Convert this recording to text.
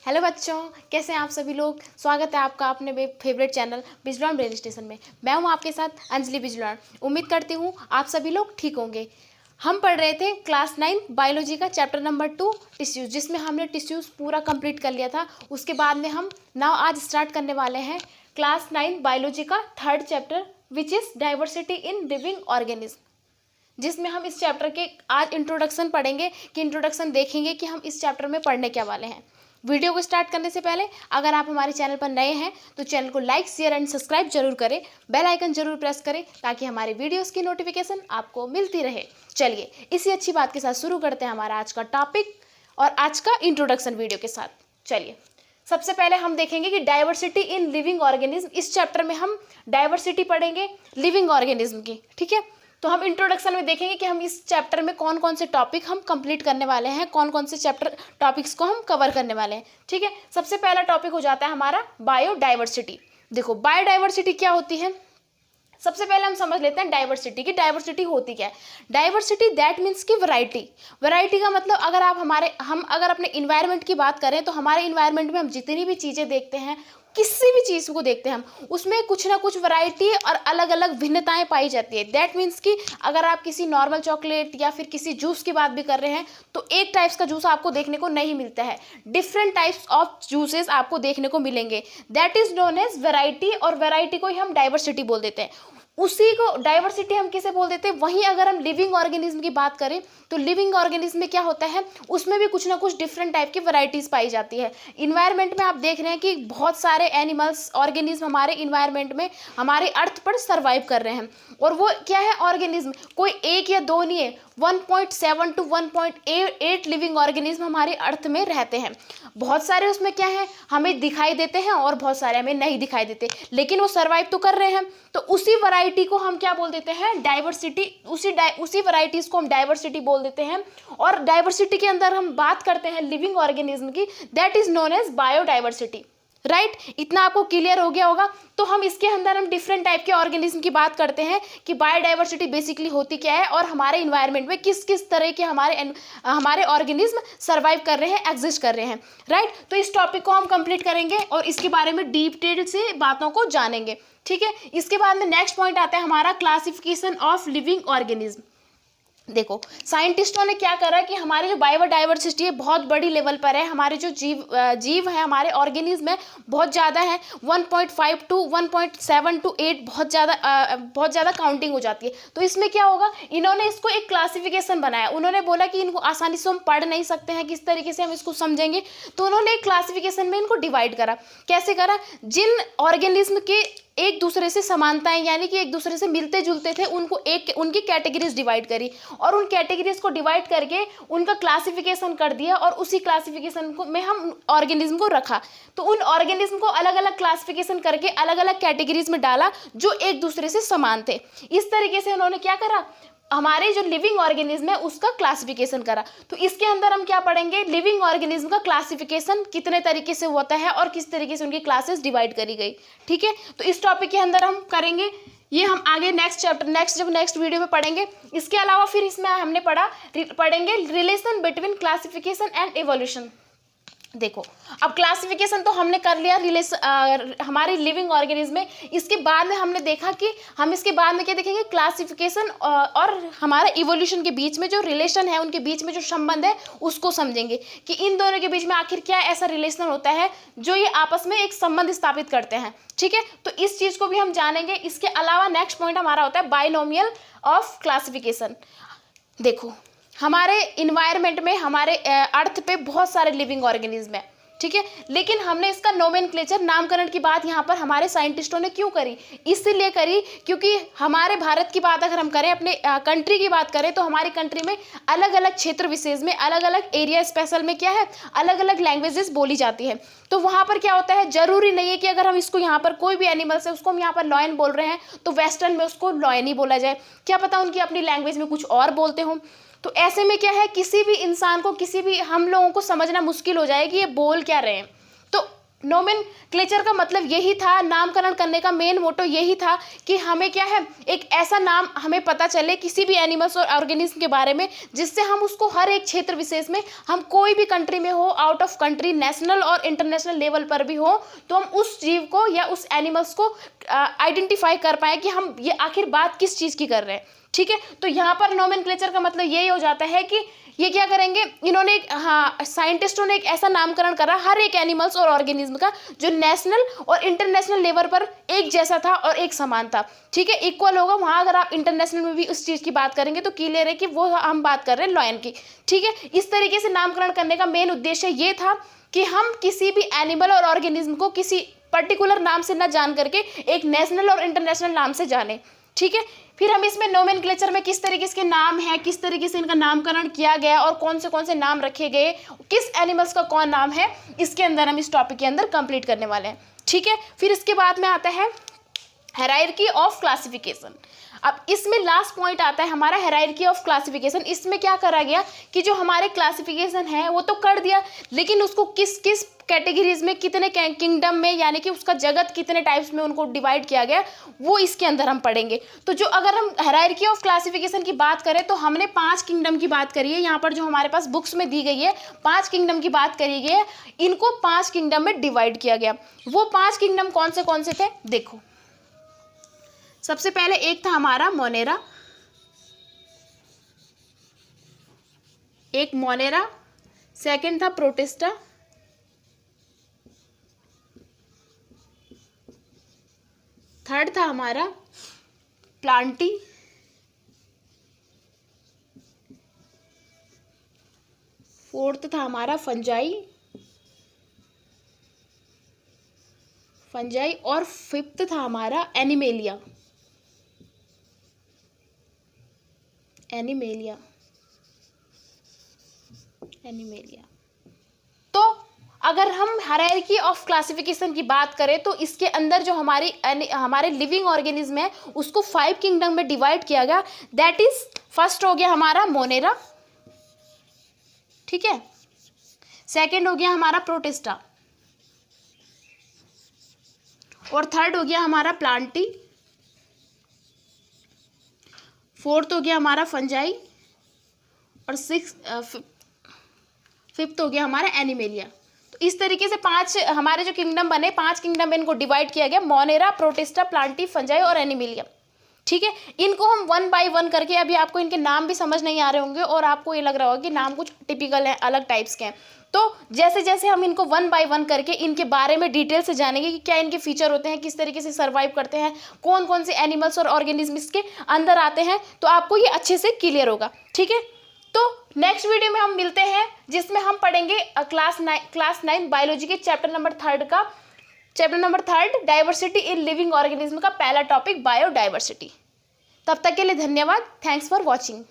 Hello बच्चों, कैसे हैं आप सभी लोग। स्वागत है आपका अपने फेवरेट चैनल बिजलॉन ब्रेन स्टेशन में। मैं हूं आपके साथ अंजलि बिजलॉन। उम्मीद करती हूं आप सभी लोग ठीक होंगे। हम पढ़ रहे थे क्लास 9 बायोलॉजी का चैप्टर नंबर 2 टिश्यूज़, जिसमें हमने टिश्यूज़ पूरा कंप्लीट कर लिया था। उसके बाद में हम आज स्टार्ट करने वाले हैं क्लास 9 बायोलॉजी का 3rd chapter which is diversity in living organism, जिसमें हम इस चैप्टर के आज इंट्रोडक्शन पढ़ेंगे कि इंट्रोडक्शन देखेंगे कि हम इस चैप्टर में पढ़ने क्या वाले हैं। वीडियो को स्टार्ट करने से पहले अगर आप हमारे चैनल पर नए हैं तो चैनल को लाइक, शेयर एंड सब्सक्राइब जरूर करें, बेल आइकन जरूर प्रेस करें ताकि हमारे वीडियोस की नोटिफिकेशन आपको मिलती रहे। चलिए इसी अच्छी बात के साथ शुरू करते हैं हमारा आज का टॉपिक और आज का इंट्रोडक्शन वीडियो के साथ। चलिए सबसे पहले हम देखेंगे कि डाइवर्सिटी इन लिविंग ऑर्गेनिज्म। इस चैप्टर में हम डाइवर्सिटी पढ़ेंगे लिविंग ऑर्गेनिज्म की, ठीक है। तो हम इंट्रोडक्शन में देखेंगे कि हम इस चैप्टर में कौन कौन से टॉपिक हम कंप्लीट करने वाले हैं, कौन कौन से चैप्टर टॉपिक्स को हम कवर करने वाले हैं, ठीक है। सबसे पहला टॉपिक हो जाता है हमारा बायोडाइवर्सिटी। देखो बायोडाइवर्सिटी क्या होती है, सबसे पहले हम समझ लेते हैं डाइवर्सिटी की डाइवर्सिटी होती क्या है। डाइवर्सिटी दैट मीन्स की वैरायटी। वैरायटी का मतलब अगर आप हम अगर अपने इन्वायरमेंट की बात करें तो हमारे इन्वायरमेंट में हम जितनी भी चीज़ें देखते हैं, किसी भी चीज़ को देखते हैं हम, उसमें कुछ ना कुछ वैरायटी और अलग अलग भिन्नताएं पाई जाती है। दैट मीन्स कि अगर आप किसी नॉर्मल चॉकलेट या फिर किसी जूस की बात भी कर रहे हैं तो एक टाइप्स का जूस आपको देखने को नहीं मिलता है, डिफरेंट टाइप्स ऑफ जूसेस आपको देखने को मिलेंगे। That is known as variety, और वैरायटी को ही हम डाइवर्सिटी बोल देते हैं। उसी को डाइवर्सिटी हम किसे बोल देते हैं। वहीं अगर हम लिविंग ऑर्गेनिज्म की बात करें तो लिविंग ऑर्गेनिज्म में क्या होता है, उसमें भी कुछ ना कुछ डिफरेंट टाइप की वैरायटीज पाई जाती है। इन्वायरमेंट में आप देख रहे हैं कि बहुत सारे एनिमल्स ऑर्गेनिज्म हमारे इन्वायरमेंट में हमारे अर्थ पर सर्वाइव कर रहे हैं। और वो क्या है ऑर्गेनिज्म, कोई एक या दो नहीं है, 1.7 to 1.8 लिविंग ऑर्गेनिज्म हमारे अर्थ में रहते हैं। बहुत सारे उसमें क्या है हमें दिखाई देते हैं और बहुत सारे हमें नहीं दिखाई देते, लेकिन वो सर्वाइव तो कर रहे हैं। तो उसी वैरायटी को हम क्या बोल देते हैं, डाइवर्सिटी। उसी वैरायटीज को हम डाइवर्सिटी बोल देते हैं। और डाइवर्सिटी के अंदर हम बात करते हैं लिविंग ऑर्गेनिज्म की, that is known as biodiversity. Right, इतना आपको क्लियर हो गया होगा। तो हम इसके अंदर हम डिफरेंट टाइप के ऑर्गेनिज्म की बात करते हैं कि बायोडाइवर्सिटी बेसिकली होती क्या है और हमारे इन्वायरमेंट में किस किस तरह के हमारे ऑर्गेनिज्म सर्वाइव कर रहे हैं, एग्जिस्ट कर रहे हैं। राइट, तो इस टॉपिक को हम कंप्लीट करेंगे और इसके बारे में डिटेल से बातों को जानेंगे, ठीक है। इसके बाद में नेक्स्ट पॉइंट आता है हमारा क्लासिफिकेशन ऑफ लिविंग ऑर्गेनिज्म। देखो साइंटिस्टों ने क्या करा कि हमारे जो बायोडाइवर्सिटी है बहुत बड़ी लेवल पर है, हमारे जो जीव है, हमारे ऑर्गेनिज्म है बहुत ज़्यादा है, 1.5 to 1.7 to 8 बहुत ज़्यादा काउंटिंग हो जाती है। तो इसमें क्या होगा, इन्होंने इसको एक क्लासिफिकेशन बनाया। उन्होंने बोला कि इनको आसानी से हम पढ़ नहीं सकते हैं, किस तरीके से हम इसको समझेंगे, तो उन्होंने एक क्लासिफिकेशन में इनको डिवाइड करा। कैसे करा, जिन ऑर्गेनिज्म के एक दूसरे से समानताएं यानी कि एक दूसरे से मिलते जुलते थे उनकी कैटेगरीज डिवाइड करी और उन कैटेगरीज को डिवाइड करके उनका क्लासिफिकेशन कर दिया और उसी क्लासिफिकेशन को में हम ऑर्गेनिज्म को रखा। तो उन ऑर्गेनिज्म को अलग अलग क्लासिफिकेशन करके अलग अलग कैटेगरीज में डाला जो एक दूसरे से समान थे। इस तरीके से उन्होंने क्या करा, हमारे जो लिविंग ऑर्गेनिज्म है उसका क्लासिफिकेशन करा। तो इसके अंदर हम क्या पढ़ेंगे, लिविंग ऑर्गेनिज्म का क्लासिफिकेशन कितने तरीके से होता है और किस तरीके से उनकी क्लासेस डिवाइड करी गई, ठीक है। तो इस टॉपिक के अंदर हम करेंगे ये, हम आगे नेक्स्ट वीडियो में पढ़ेंगे। इसके अलावा फिर इसमें हमने पढ़ेंगे relation between classification and evolution. देखो अब क्लासिफिकेशन तो हमने कर लिया हमारी लिविंग ऑर्गेनिज्म में। इसके बाद में हमने देखा कि हम इसके बाद में क्या देखेंगे, क्लासिफिकेशन और हमारा इवोल्यूशन के बीच में जो रिलेशन है, उनके बीच में जो संबंध है उसको समझेंगे कि इन दोनों के बीच में आखिर क्या ऐसा रिलेशन होता है जो ये आपस में एक संबंध स्थापित करते हैं, ठीक है। तो इस चीज़ को भी हम जानेंगे। इसके अलावा नेक्स्ट पॉइंट हमारा होता है बाइनोमियल ऑफ क्लासिफिकेशन। देखो हमारे इन्वायरमेंट में हमारे अर्थ पे बहुत सारे लिविंग ऑर्गेनिज्म है, ठीक है, लेकिन हमने इसका नोमेनक्लेचर नामकरण की बात यहाँ पर हमारे साइंटिस्टों ने क्यों करी, इसलिए करी क्योंकि हमारे भारत की बात अगर हम करें, अपने कंट्री की बात करें, तो हमारी कंट्री में अलग अलग क्षेत्र विशेष में अलग अलग एरिया स्पेशल में क्या है अलग अलग लैंग्वेजेस बोली जाती है। तो वहाँ पर क्या होता है, जरूरी नहीं है कि अगर हम इसको यहाँ पर कोई भी एनिमल्स है उसको हम यहाँ पर लॉयन बोल रहे हैं तो वेस्टर्न में उसको लॉयन ही बोला जाए, क्या पता उनकी अपनी लैंग्वेज में कुछ और बोलते हों। तो ऐसे में क्या है, किसी भी इंसान को हम लोगों को समझना मुश्किल हो जाए कि ये बोल क्या रहे हैं। तो नोमेनक्लेचर का मतलब यही था, नामकरण करने का मेन मोटो यही था कि हमें क्या है, एक ऐसा नाम हमें पता चले किसी भी एनिमल्स और ऑर्गेनिज्म के बारे में, जिससे हम उसको हर एक क्षेत्र विशेष में, हम कोई भी कंट्री में हो, आउट ऑफ कंट्री, नेशनल और इंटरनेशनल लेवल पर भी हो, तो हम उस जीव को या उस एनिमल्स को आइडेंटिफाई कर पाए कि हम ये आखिर बात किस चीज़ की कर रहे हैं। ठीक है, तो यहाँ पर नोमेनक्लेचर का मतलब यही हो जाता है कि ये क्या करेंगे, इन्होंने साइंटिस्टों ने एक ऐसा नामकरण करा हर एक एनिमल्स और ऑर्गेनिज्म का जो नेशनल और इंटरनेशनल लेवल पर एक जैसा था और एक समान था। ठीक है, इक्वल होगा वहाँ। अगर आप इंटरनेशनल में भी उस चीज़ की बात करेंगे तो क्लियर है कि वो हम बात कर रहे हैं लॉयन की। ठीक है, इस तरीके से नामकरण करने का मेन उद्देश्य ये था कि हम किसी भी एनिमल और ऑर्गेनिज्म को किसी पर्टिकुलर नाम से न जान करके एक नेशनल और इंटरनेशनल नाम से जाने। ठीक है, फिर हम इसमें नोमेनक्लेचर में किस तरीके के नाम है, किस तरीके से इनका नामकरण किया गया और कौन से नाम रखे गए, किस एनिमल्स का कौन नाम है, इसके अंदर हम इस टॉपिक के अंदर कंप्लीट करने वाले हैं। ठीक है, फिर इसके बाद में आता है हायरार्की ऑफ क्लासिफिकेशन। अब इसमें लास्ट पॉइंट आता है हमारा हायरार्की ऑफ क्लासिफिकेशन। इसमें क्या करा गया कि जो हमारे क्लासिफिकेशन है वो तो कर दिया, लेकिन उसको किस किस कैटेगरीज में, कितने किंगडम में, यानी कि उसका जगत कितने टाइप्स में उनको डिवाइड किया गया, वो इसके अंदर हम पढ़ेंगे। तो जो अगर हम हायरार्की ऑफ क्लासिफिकेशन की बात करें तो हमने 5 किंगडम की बात करी है। यहाँ पर जो हमारे पास बुक्स में दी गई है 5 किंगडम की बात करी गई है। इनको 5 किंगडम में डिवाइड किया गया। वो 5 किंगडम कौन से थे, देखो। सबसे पहले एक था हमारा मोनेरा, एक मोनेरा, सेकंड था प्रोटिस्टा, थर्ड था हमारा प्लांटी, फोर्थ था हमारा फंजाई और फिफ्थ था हमारा एनिमेलिया। तो अगर हम हायरार्की ऑफ क्लासिफिकेशन की बात करें तो इसके अंदर जो हमारे लिविंग ऑर्गेनिज्म है उसको 5 किंगडम में डिवाइड किया गया। दैट इज फर्स्ट हो गया हमारा मोनेरा, ठीक है, सेकंड हो गया हमारा प्रोटिस्टा, और थर्ड हो गया हमारा प्लांटी, फोर्थ हो गया हमारा फंजाई, और फिफ्थ हो गया हमारा एनिमेलिया। तो इस तरीके से 5 हमारे जो किंगडम बने, 5 किंगडम में इनको डिवाइड किया गया, मोनेरा, प्रोटिस्टा, प्लांटी, फंजाई और एनिमेलिया। ठीक है, इनको हम 1 बाय 1 करके, अभी आपको इनके नाम भी समझ नहीं आ रहे होंगे और आपको ये लग रहा होगा कि नाम कुछ टिपिकल है, अलग टाइप्स के हैं। तो जैसे जैसे हम इनको 1 बाय 1 करके इनके बारे में डिटेल से जानेंगे कि क्या इनके फीचर होते हैं, किस तरीके से सर्वाइव करते हैं, कौन से एनिमल्स और ऑर्गेनिज्म इसके अंदर आते हैं, तो आपको ये अच्छे से क्लियर होगा। ठीक है, तो नेक्स्ट वीडियो में हम मिलते हैं जिसमें हम पढ़ेंगे क्लास 9 बायोलॉजी के chapter number 3 diversity in living organism का पहला टॉपिक बायोडाइवर्सिटी। तब तक के लिए धन्यवाद। Thanks for watching.